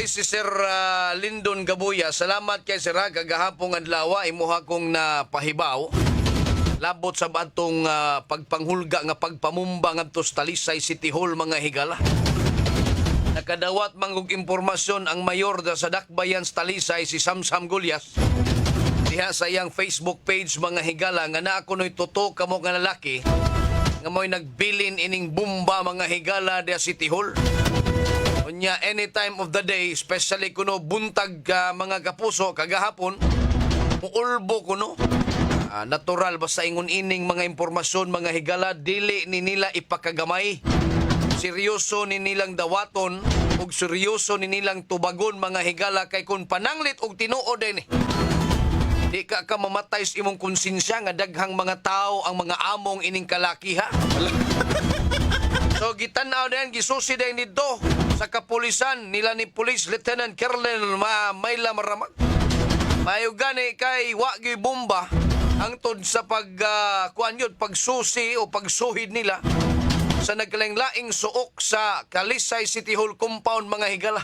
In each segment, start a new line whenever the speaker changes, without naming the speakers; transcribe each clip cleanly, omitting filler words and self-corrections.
Oy, si Sir Lyndon Gabuya, salamat kay Sir ha, kagahapong adlaw imuha kong napahibaw. Labot sa batong pagpanghulga nga pagpamumba ngadto sa Talisay City Hall mga higala. Nakadawat manggug impormasyon ang mayor sa Dakbayan sa Talisay si Samsam Gulyas. Diha sa iyang Facebook page mga higala nga naa kuno'y tuto kamo nga lalaki nga mo'y nagbilin ining bomba mga higala diha City Hall. Unya any time of the day, especially kuno buntag mga kapuso kagahapon, muulbo kuno. Natural basta ingon ining mga impormasyon mga higala dili ni nila ipakagamay. Seryoso ni nilang dawaton ug seryoso ni nilang tubagon mga higala kay kun pananglit og tinuod din. Di ka mamatay sa imong konsensya nga daghang mga tao ang mga among ining kalakiha. So gitan-aw din gisusi din dito sa kapulisan nila ni Police Lieutenant Colonel Mayla Maramag. Mayo gani kay wa gyud bomba hangtod sa pagsusi o pagsuhid nila sa naglaing-laing suok sa Talisay City Hall compound mga higala.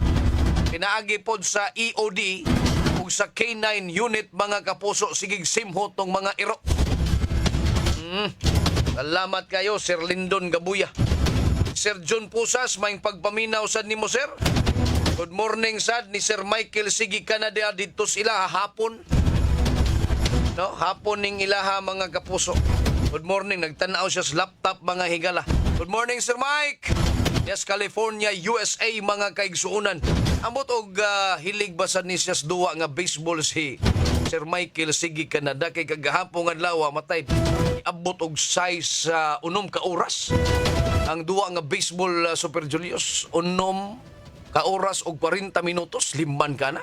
Pinaagi pod sa EOD ug sa K9 unit mga kapuso sigig simhot tong mga iro. Salamat kayo Sir Lyndon Gabuya. Sir John Pusas, may pagpaminaw sad nimo sir. Good morning sad ni Sir Michael Sigi Canada dito sila hapon. No, hapon ning ilaha mga kapuso. Good morning, nagtanaw siya sa laptop mga higala. Good morning Sir Mike. Yes, California, USA mga kaigsuunan. Ambot og hilig basad ni siya sa duwa nga baseball si Sir Michael Sigi Canada kay kagahapon adlaw matay abot og size 6 ka oras. Ang duwa nga baseball Super Julius 6 ka oras og 40 minutos limban ka na.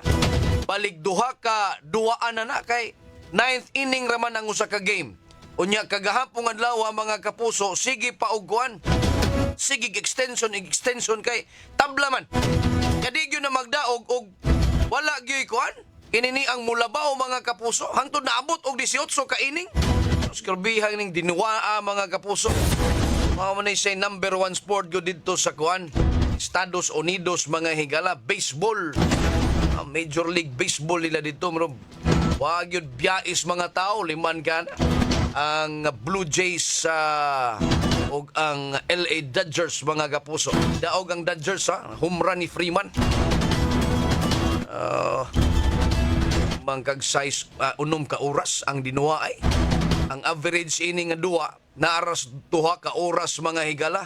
Balik duha ka duwaan na kay 9th inning raman ang usa ka game. Unya kagahapon adlaw mga kapuso sige pa og kuan. Sige extension kay tabla man. Kadi gyud na magdaog og wala gyud kuan. Kinini ang mulabaw mga kapuso hangtod naabot og 18 ka inning. Skrbihan ning dinuwaa mga kapuso. Mao man say number 1 sport gyud dito sa kuan. Estados Unidos mga higala baseball. Major League Baseball nila dito bro. Wag yun biyais mga tao, liman ka na. Ang Blue Jays o ang LA Dodgers mga kapuso. Daog ang Dodgers home run ni Freeman. Mangkag size 6 ka oras ang dinuwa ay. Ang average inning nga duwa naaras 2 ka oras mga higala.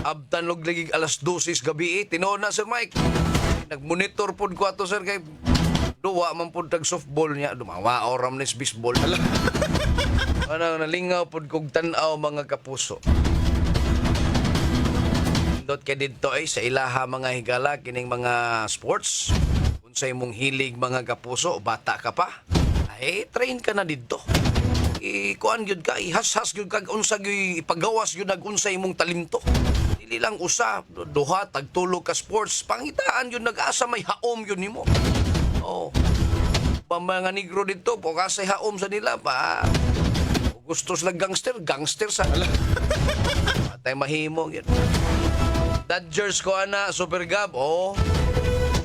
Abtan log lagi alas 12 gabi tinuod na Sir Mike. Nagmonitor pod ko ato sir kay duwa man pod tag softball niya dumawa oram nis baseball. Ano nalingaw pod kog tan-aw mga kapuso. Dot kay didto ay sa ilaha mga higala kining mga sports. Unsay mong hilig mga kapuso, bata ka pa. Ay train ka na didto. Kuan gyud ka, ihas-has gyud ka unsa gyud ipagawas gyud nag-unsay imong talento. Dili lang usa, duha tagtulo ka sports, pangitaan gyud nag-asa may haom gyud nimo. Oh. Mga negro dito po kasi haom sa nila pa. Gusto sila gangster sa. Atay mahimo gyud. Dodgers ko ana Super Gab. Oh.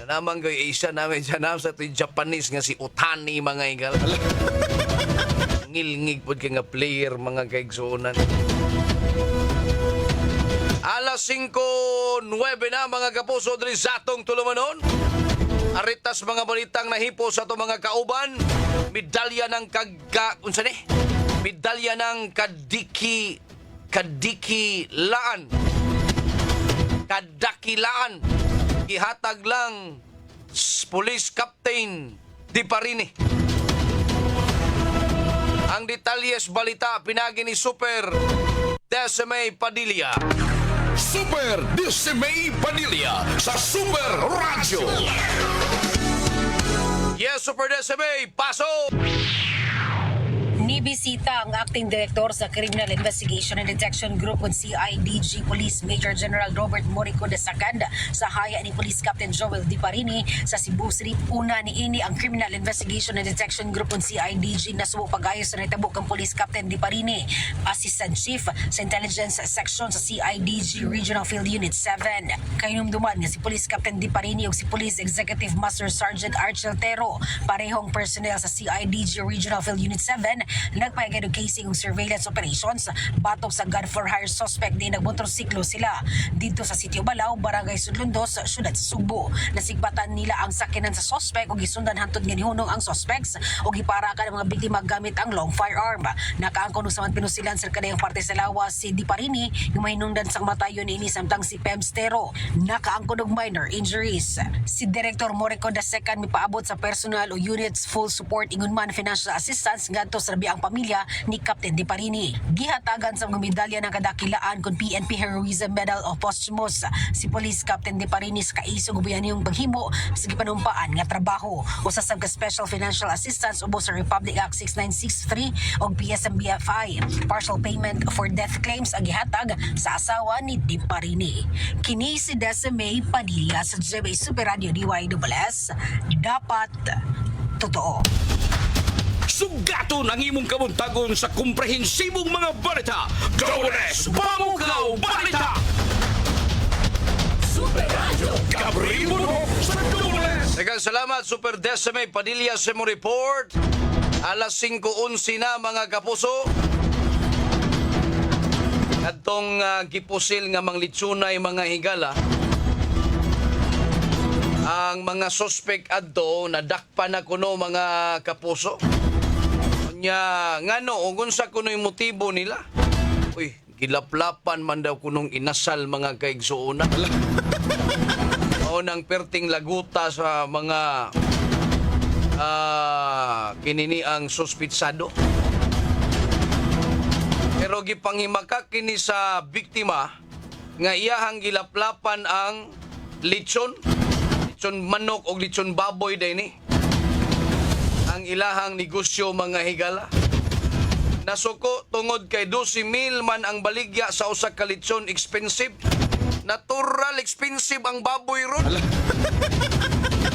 Naman kay Asia namin dyan sa ito Japanese nga si Otani mga igal. Ngilngig po kay nga player mga kaigsuunan. Alas 5:09 na mga kapuso diri sa atong tulumanon. Aritas mga balitang nahipo sa ato mga kauban. Medalya ng unsa ni? Medalya ng kadakilaan. Ihatag lang Police Captain Di Parini. Ang detalyes balita pinagi ni Super Decime Padilla.
Super Decime Padilla sa Super Radio.
Yes, Super Decime, paso!
Ni Gibisita ang acting director sa Criminal Investigation and Detection Group ug CIDG Police Major General Robert Morico de Sacanda sa haya ni Police Captain Joel Diparini sa Cebu City. Una niini ang Criminal Investigation and Detection Group ug CIDG na subo pag-ayos sa nitabo kang Police Captain Diparini, Assistant Chief sa Intelligence Section sa CIDG Regional Field Unit 7. Kainumduman nga si Police Captain Diparini ug si Police Executive Master Sergeant Archel Tero, parehong personnel sa CIDG Regional Field Unit 7, nagpahigay og casing ug surveillance operations batok sa gun for hire suspect di nagmotorsiklo sila dito sa Sitio Balao, Barangay Sudlundos, Syudad Subo. Nasigbatan nila ang sakinan sa suspect ug gisundan hantod nga nihunong ang suspects ug giparakan ang mga biktima gamit ang long firearm. Nakaangkon og samang pinusilan sa kadayang parte sa lawas si Diparini nga mahinungdan sang matayon ini samtang si Pemstero nakaangkon og minor injuries. Si Director Morico II mipaabot sa personal o units full support ingon man financial assistance ngadto sa ang pamilya ni Captain Diparini. Gihatagan sa mga medalya ng kadakilaan kung PNP Heroism Medal of Posthumous si Police Captain Diparini sa kaisog ubayan niyong paghimo sa gipanumpaan nga trabaho. Usa sa special financial assistance ubos sa Republic Act 6963 o PSMBFI. Partial payment for death claims ang gihatag sa asawa ni Diparini. Kini si Desiree Padilla sa GMA Super Radio DYWS. Dapat totoo.
Sugaton ang imong kabuntagon sa komprehensibong mga balita. Dores Bamukaw Balita! Super Radio Gabriel mo sa Dores!
Daghang salamat, Super Desiree Padilla sa mo report. Alas 5:11 na mga kapuso. Kadtong gipusil nga manglitsunay mga higala. Ang mga suspect adto nadakpan na kuno mga kapuso. Nya ngano ug unsa kuno'y motibo nila? Uy, gilaplapan man daw kunong inasal mga kaigsuonan. O nang perting laguta sa mga kinini ang suspitsado. Pero gipanghimakak kini sa biktima nga iyahang gilaplapan ang lechon manok o lechon baboy din ang ilahang negosyo mga higala. Nasuko tungod kay 12,000 man ang baligya sa usa ka lechon, expensive. Natural expensive ang baboy ron.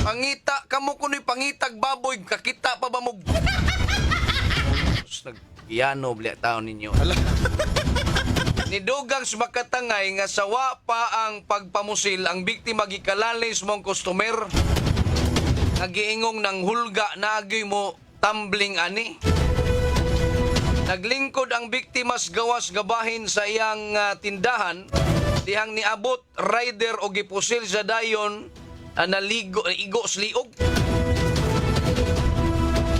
Pangita kamo kuno'y pangitag baboy, kakita pa ba mo? Nag-iyano bli taon ninyo. Nidugang sumakatangay nga sawa pa ang pagpamusil ang biktima gikalalis mong customer. Nagiingong ng hulga na agoy mo tumbling ani. Naglingkod ang biktimas gawas gabahin sa iyang tindahan. Dihang niabot rider o gipusil sa dayon igo sliog.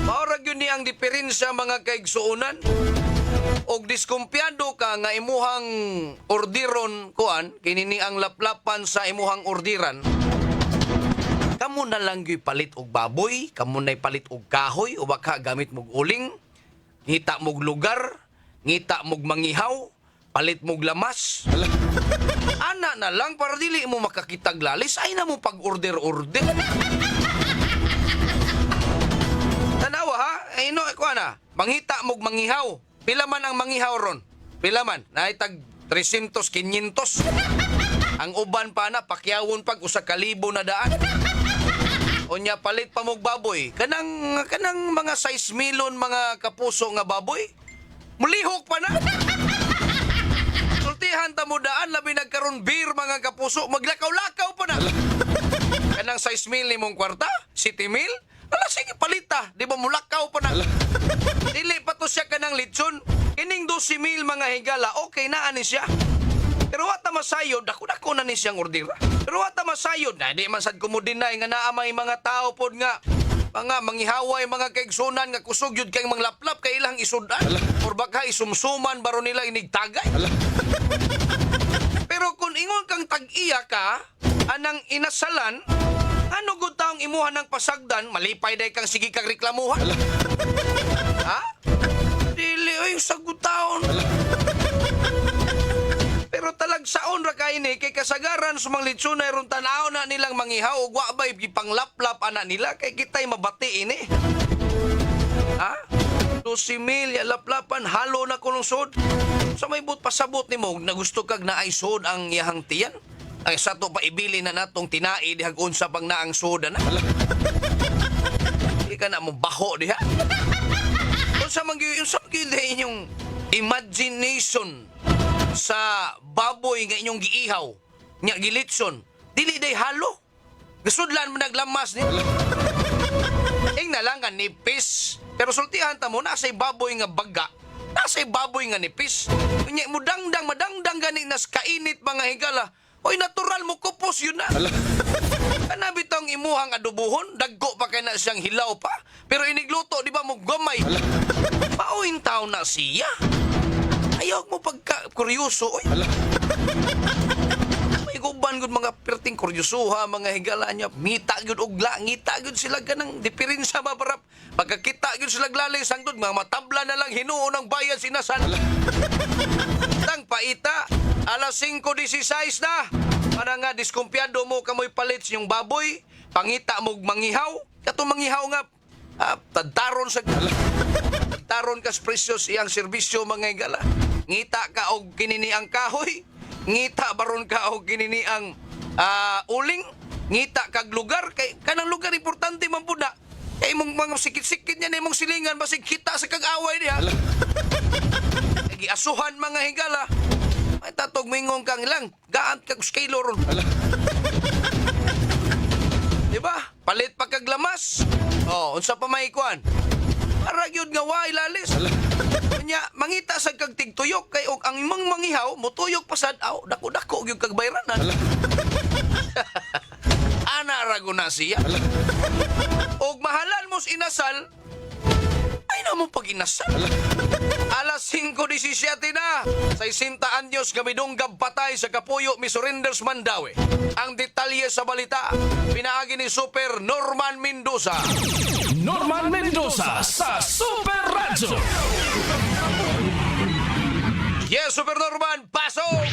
Maurag yun ni ang diferensya mga kaigsuunan. Og diskumpiyado ka nga imuhang ordiron kuan, kinini ang laplapan sa imuhang ordiran. Kamu na lang gyud palit og baboy, kamu na'y palit og kahoy, o baka gamit mog uling, ngita mog lugar, ngita mog mangihaw, palit mog lamas. Ana na lang para dili mo makakitag lalis, ay na mo pag-order-order. Tanawa ha, ino ko ana, manghita mog mangihaw. Pila man ang mangihaw ron? Pila man? Naitag 300, 500. Ang uban pa na, pakyawon pag usa ka libo na daan. Unya palit pa mog baboy. Kanang mga 6 milon mga kapuso nga baboy. Mulihok pa na. Sultihan ta mo daan, labi nagkaroon beer mga kapuso. Maglakaw-lakaw pa na. Kanang 6 mil ni mong kwarta? 7 mil? Ala, sige, palita. Di ba mulakaw pa na? Dili pa to siya kanang lechon. Kining 12,000 mga higala, okay na ani siya. Pero wata masayod, dako na ni siyang ordira. Pero wata masayod, na di man sad kumudinay nga naamay mga tao pod nga mga manghihaway, mga kaigsunan nga kusog yun kay mga laplap kay ilang isudan. Or baka isumsuman baro nila inigtagay. Pero kung ingon kang tag-iya ka, anang inasalan, ano gud taong imuhan ng pasagdan, malipay day kang sige kang reklamuhan. Ha? Dili, oy, sagot taon. Pero talagsaon ra kay ni kay kasagaran sa mga litsonay ron tanaw na nilang mangihaw ug wa bay gipanglaplap ana nila kay kitay mabati ini. Ha? 12,000, laplapan, halo na ko ng sod. Sa may but pasabot ni mo, na gusto kag naay sod ang iyahang tiyan? Ay, sa to pa ibili na natong tinai, dihag unsa pang naang soda na. Hindi ka na mo baho diha. Unsa man gyud inyong imagination sa baboy nga inyong giihaw, nya gilitson, dili day halo. Gasudlan mo naglamas ni. Ing na lang nga nipis. Pero sultihan ta mo, nasa'y baboy nga baga. Nasa'y baboy nga nipis. Kunya mo madangdang gani nas kainit mga higala. Oy, natural mo kupos yun na. Kanabi tong imuhang adubuhon, daggo pa kay na siyang hilaw pa. Pero inigluto, di ba mo gamay? Pauwing tao na siya. Ayaw mo pagka-kuryoso, oy. May guban gud mga perting kuryosoha, mga higala niya. Ngita gud ugla, ngita gud sila ganang diferensya mabarap. Pagkakita gud sila glalay sangtod, mga matabla na lang hinuon ang bayan sinasan. Tang paita, alas 5:16 na. Para nga diskumpiyado mo kamoy palit yung baboy, pangita mo mangihaw. Kato mangihaw nga, tadtaron sa tadtaron kas presyos iyang serbisyo mga higala. Ngita ka og kinini ang kahoy. Ngita baron ka og kinini ang uling, ngita kag lugar kay kanang lugar importante man pud na. Kay imong mga sikit-sikit niya imong silingan basig kita sa kag-away diha. Giasuhan mga higala. Ay tatog mingong kang ilang gaan kag skilo ron. Di ba? Palit pa kag lamas. Oh, unsa pa may kuan? Para gyud nga way lalis. Nya mangita sa kag tigtuyok kay og ang imong mangihaw motuyok pasad aw dako-dako gyud kag bayranan. Ana rago na siya. Og mahalan mos inasal ay na mo pag inasal. Alas 5:17 na. 60 anyos nga midunggab patay sa Kapuyo, Misurrenders, Mandawi. Ang detalye sa balita, pinaagi ni Super Norman Mendoza.
Norman Mendoza sa Super Radio.
Yes, Super Norman, pasok!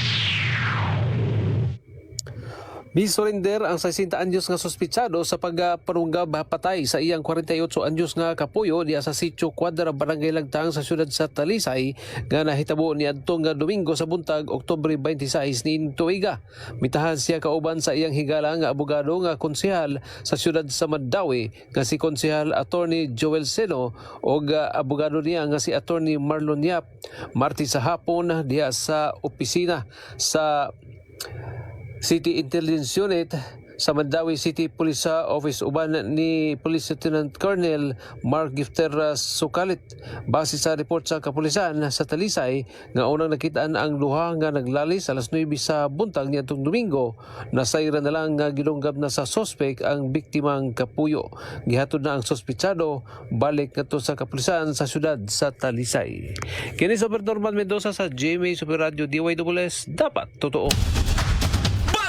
Misurrender ang 60 anyos nga suspitsado sa pagpanunggab patay sa iyang 48 anyos nga kapuyo diya sa Sitio Cuadra, Barangay Lagtang sa siyudad sa Talisay nga nahitabo ni adtong Domingo sa buntag, Oktubre 26 ni tuiga. Mitahan siya kauban sa iyang higala nga abogado nga konsehal sa siyudad sa Mandawi nga si konsehal Attorney Joel Seno o abogado niya nga si Attorney Marlon Yap. Martes sa hapon diya sa opisina sa City Intelligence Unit sa Mandawi City Police Office uban ni Police Lieutenant Colonel Mark Gifter Sukalit. Base sa report sa kapulisan sa Talisay nga unang nakitaan ang duha nga naglalis alas 9 sa buntag niadtong Domingo, nasayra na lang nga gidunggab na sa suspect ang biktimang kapuyo. Gihatod na ang suspitsado balik ngadto sa kapulisan sa syudad sa Talisay. Kini Super Norman Mendoza sa GMA Super Radio DYWS, dapat totoo.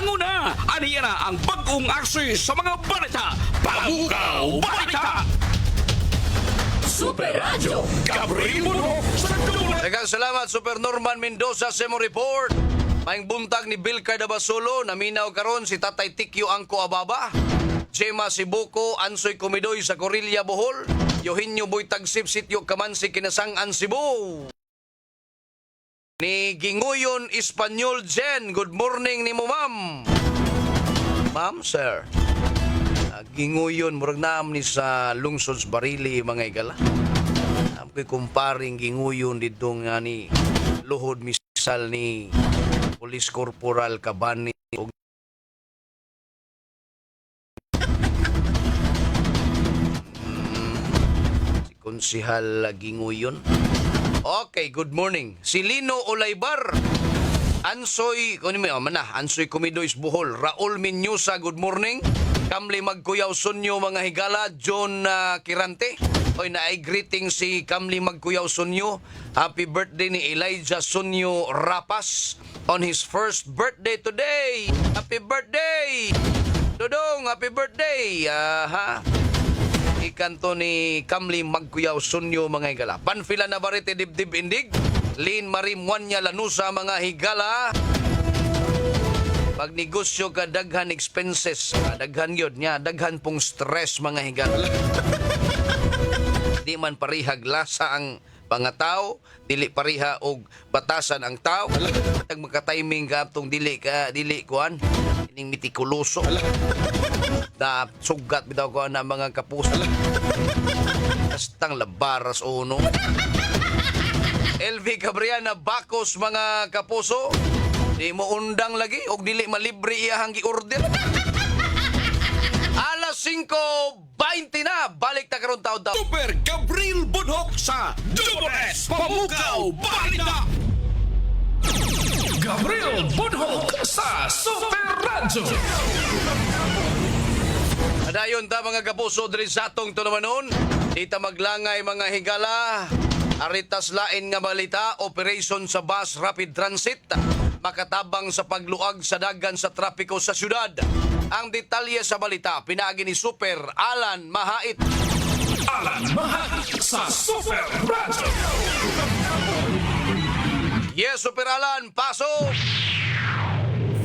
Una, aniya na ang bagong aksi sa mga balita. Babukaw Balita!
Super Radio. Kabrimuno sa dulan.
Daghang salamat, Super Norman Mendoza sa imong report. Maing buntag ni Bill Cardabasolo, naminaw karon si Tatay Tikyo Angko Ababa, Gemma Sibuko, Ansoy Kumidoy sa Corilla Bohol, Eugenio Boy Tagsip, Sitio Kamansi, Kinasangan, Cebu. Ni Ginguyon Espanyol Jen, good morning ni mo, ma'am. Ma'am, sir. Ginguyon, murag naam ni sa lungsod sa Barili, mga igala. Ang ko'y kumparing Ginguyon dito nga ni Luhod Misal ni Police Corporal Cabani. Si Konsihal Ginguyon. Okay, good morning. Si Lino Olaybar, Ansoy, Ansoy Kumidoy Bohol, Raul Minyusa, good morning. Kamli Magkuyaw Sunyo, mga higala, John Kirante. Oy, naay greeting si Kamli Magkuyaw Sunyo. Happy birthday ni Elijah Sunyo Rapas on his first birthday today. Happy birthday! Dodong, happy birthday! Ikanto ni Kamli Magkuyaw Sunyo, mga higala. Panfila Navarrete Dibdib Indig, Lin Marim Wanya Lanusa, mga higala. Pag negosyo ka, daghan expenses. Daghan yun niya. Daghan pong stress, mga higala. Di man parihag lasa ang pangatao, dili pariha og batasan ang tao. Tag magka-timing ka tong dili kuan. Ining mitikuloso. Na sugat bitaw ko na mga kapuso. Kastang labaras uno. LV Cabriana Bakos, mga kapuso. Di mo undang lagi og dili malibre iyahang gi-order. Alas 5:20 na. Balik ta karon taon.
Super Gabriel Bunhok sa Double S Pamukaw Balita.
Gabriel Bunhok sa Super Radyo.
Adayon ta mga kapuso diri sa atong tunamanon. Di ta maglangay mga higala. Aritas lain nga balita, operation sa bus rapid transit. Makatabang sa pagluag sa dagan sa trapiko sa syudad. Ang detalye sa balita, pinaagi ni Super Alan Mahait.
Alan Mahal sa Super Radyo.
Yes, Super Alan, pasok!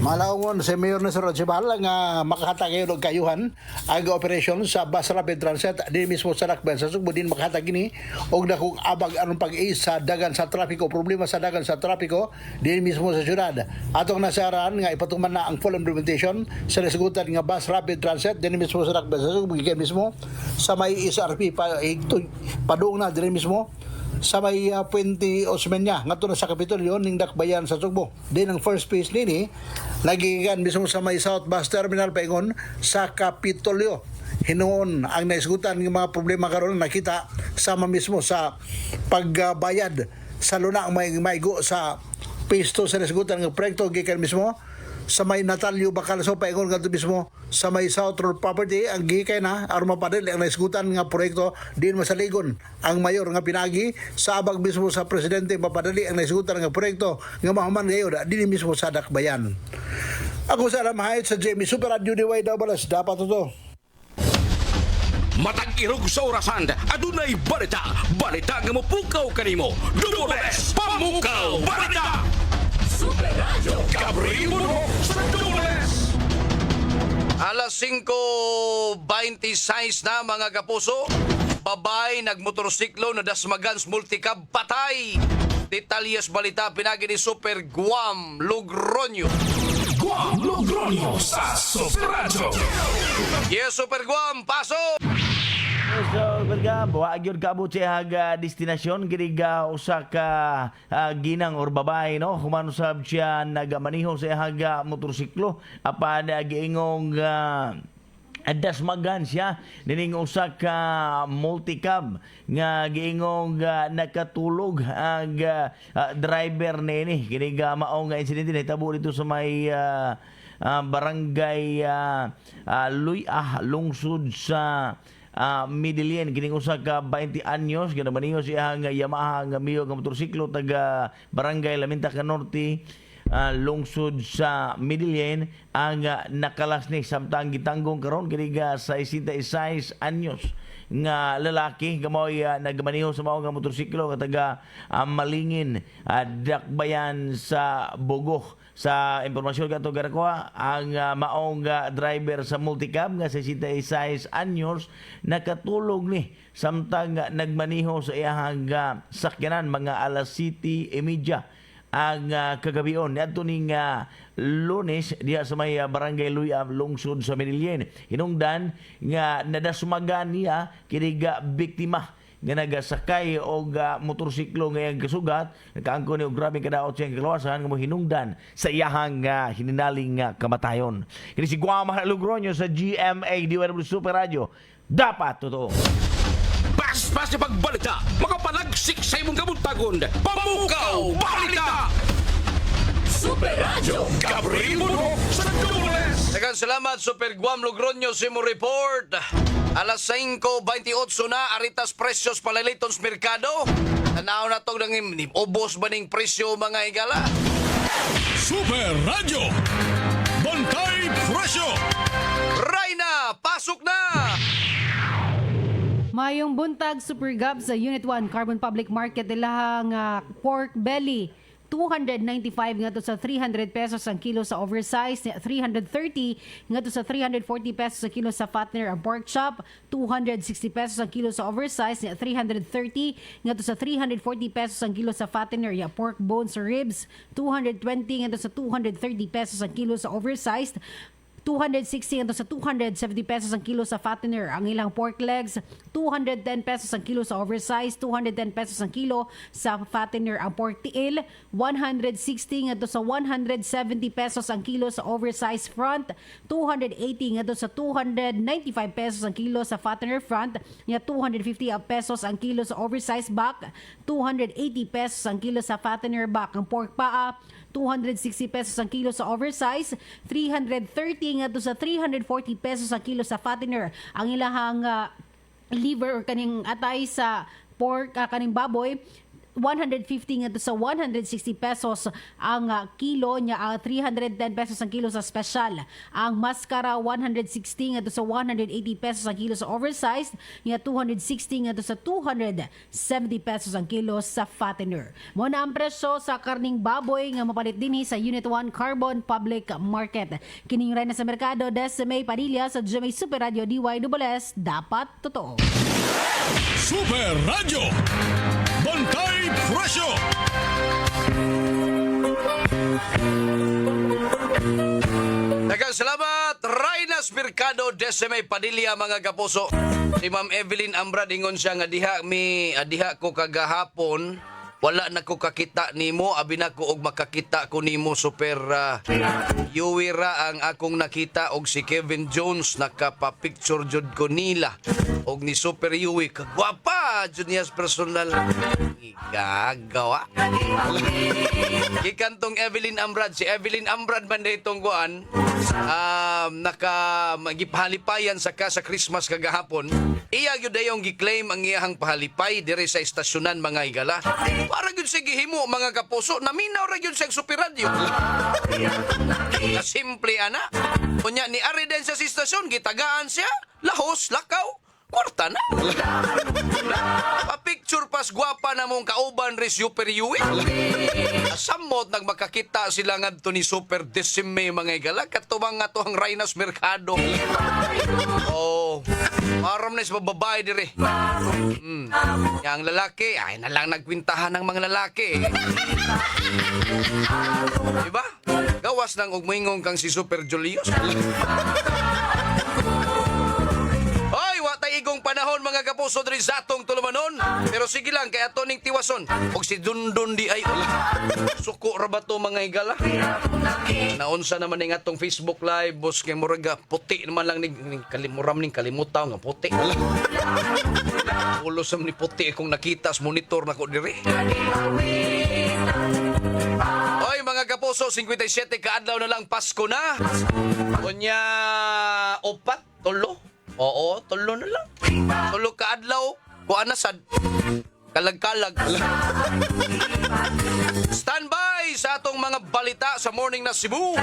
Malaungon si Mayor na Sir Rajibal nga makahatag kayo ng kayuhan ang operasyon sa bus rapid transit din mismo sa Lakban. Sa Sugbo din makahatag ini og dakong abag anong pag-i sa dagan sa trapiko, problema sa dagan sa trapiko din mismo sa syudad. Atong nasaran nga ipatuman na ang full implementation sa nasigutan nga bus rapid transit din mismo sa Lakban. Sa Sugbo gikan mismo sa may SRP padung na din mismo sa may Puente Osmeña ngadto na sa Kapitolyo ning dakbayan sa Sugbo. Din ang first phase nini nagikan mismo sa may South Bus Terminal paingon sa Kapitolyo. Hinuon ang naisgutan ng mga problema karon nakita sama mismo sa pagbayad sa luna ang may maigo sa phase 2 sa naisgutan ng proyekto gikan mismo sa may Natalio Bacalso paingon ngadto mismo sa may South Road Property ang gikay na aron mapadali ang naisgutan nga proyekto din masaligon ang mayor nga pinagi sa abag mismo sa presidente mapadali ang naisgutan nga proyekto nga mahuman gayud din mismo sa dakbayan. Ako sa Alamahait sa Jamie Super Radio Diway Dabalas dapat to.
Matag irog sa orasan, adunay balita. Balita nga mopukaw kanimo. Double S Pamukaw Balita.
Super Radyo.
Gabriel Bunhok sa Double S.
Alas 5:26 na mga kapuso. Babay nagmotorsiklo na dasmagans multicab patay. Detalyes balita pinagi ni Super Guam Logronyo.
Guam Logronyo sa Super Radyo.
Yes, Super Guam, pasok!
So, berga, buwa agyod kaabot siya haga destinasyon, giriga usa ka ginang or babae, no? Humanusab siya nagamaniho sa haga motorsiklo, apan giingong dasmagan siya nining usa ka multicab nga giingong nakatulog ang driver nini. Kini mao nga insidente nahitabo dito sa may barangay Luyah, lungsod sa Midilien. Kining usa ka 20 anyos ginabaniho siya nga Yamaha nga miyo nga motorsiklo taga barangay Lamintaca Norte, lungsod sa Midilien ang nakalas ni samtang gitanggong karon kini ga 66 anyos nga lalaki gamoy nagmaniho sa mao nga motorsiklo nga taga Malingin, dakbayan sa Bogo. Sa impormasyon kato garakuha, ang maong driver sa multicab nga 66 anyos nakatulog ni samtang nagmaniho sa iyang sakyanan mga alas 7:30 ang kagabion niadto ning Lunes diha sa may barangay Luyah, lungsod sa Midilien. Hinungdan nga nadasmagan niya kini biktima nga nagasakay og motorsiklo nga iyang kasugat, nakaangko ni og grabeng kadaot siya ang kalawasan nga mo hinungdan sa iyahang hininaling kamatayon. Kini si Guam Logronyo sa GMA DWW Super Radio. Dapat totoo.
Pas sa pagbalita, makapalagsik sa imong kabuntagon. Pamukaw Balita.
Super Radyo.
Gabriel Bunhok sa Double S.
Daghang salamat Super Guam Logronyo sa imong report. Alas 5:28 na aritas presyos palalitons merkado. Tanaw na tong nang ubos ba ning presyo mga higala?
Super Radio. Bantay Presyo.
Rayna, pasok na!
Mayong buntag Super Gab sa Unit 1 Carbon Public Market ilahang pork belly
295 ngadto sa 300 pesos ang kilo sa oversized, 330 ngadto sa 340 pesos ang kilo sa fattener ang pork chop, 260 pesos ang kilo sa oversized, 330 ngadto sa 340 pesos ang kilo sa fattener ya pork bones or ribs, 220 ngadto sa 230 pesos ang kilo sa oversized, 260 hanggang sa 270 pesos ang kilo sa fattener ang ilang pork legs, 210 pesos ang kilo sa oversized, 210 pesos ang kilo sa fattener ang pork tiil, 160 hanggang sa 170 pesos ang kilo sa oversized front, 280 hanggang sa 295 pesos ang kilo sa fattener front, 250 pesos ang kilo sa oversized back, 280 pesos ang kilo sa fattener back ang pork paa, 260 pesos ang kilo sa oversize, 330 ngadto sa 340 pesos ang kilo sa fattener ang ilahang liver or kaning atay sa pork kaning baboy, 150 ngadto sa 160 pesos ang kilo niya, 310 pesos ang kilo sa special. Ang mascara 160 ngadto sa 180 pesos ang kilo sa oversized, niya 260 ngadto sa 270 pesos ang kilo sa fattener. Mo na ang presyo sa karning baboy nga mapalit dinhi sa Unit 1 Carbon Public Market. Kining ray na sa merkado Desmay Padilla sa GMA Super Radio DYSS, dapat totoo.
Super Radio. Bantay Presyo.
Daghang salamat, Rainas Mercado, Desmay Padilla, mga kapuso. Si Ma'am Evelyn Ambra ingon siya nga diha ko kagahapon wala na ko kakita nimo, abi na ko og makakita ko nimo super yuwira ang akong nakita og si Kevin Jones nakapa-picture jud ko nila og ni Super Yui kagwapa jud niya personal igagawa. Gikantong Evelyn Ambrad, si Evelyn Ambrad man ditong kuan naka magipahalipayan sa Christmas kagahapon. Iya gyud dayong giklaim ang iyahang pahalipay dire sa estasyonan mga higala. Para gyud sa gihimo mga kapuso, naminaw ra gyud sa Super Radio. Simple ana. Unya ni ari din sa istasyon gitagaan siya, lahos, lakaw, kwarta na. Pa-picture pas gwapa na mong kauban ri Super Yui. Samot nagmakakita sila ngadto ni Super Decime mga higala katubang nga to ang Rainas Mercado. Oh, maram na sa babae dire. Yang lalaki, ay na lang nagkwintahan ng mga lalaki. Diba? Gawas nang ugmingong kang si Super Julius. Hoy, watay igong panahon mga kapuso diri sa atong tulumanon. Pero sige lang, kay ato ning tiwason. Og si Dundun di ay suko ra ba to mga higala? Naunsa naman ning atong Facebook Live, boss kay muraga puti naman lang ning kalimutaw nga puti. Ulo sam ni puti akong nakita sa monitor nako diri. Hoy mga kapuso, 57 kaadlaw na lang Pasko na. Unya opat, tulo. Oo, tulo na lang. Tulo kaadlaw, kuan na sad. Kalag-kalag. Standby sa atong mga balita sa Morning na Cebu.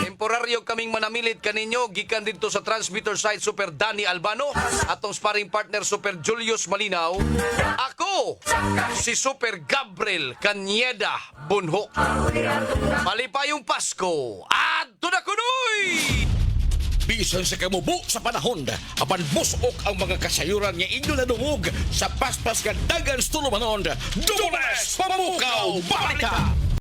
Temporaryo kaming manamilit kaninyo gikan dito sa transmitter site Super Danny Albano, atong sparring partner Super Julius Malinaw. Ako si Super Gabriel Cañeda Bunho. Malipayong Pasko at tunakunoy!
Bisan sa kamubo sa panahon, apan busok ang mga kasayuran nga inyo nadungog sa paspas nga dagan sa tulumanon. Dules Pamukaw Balita!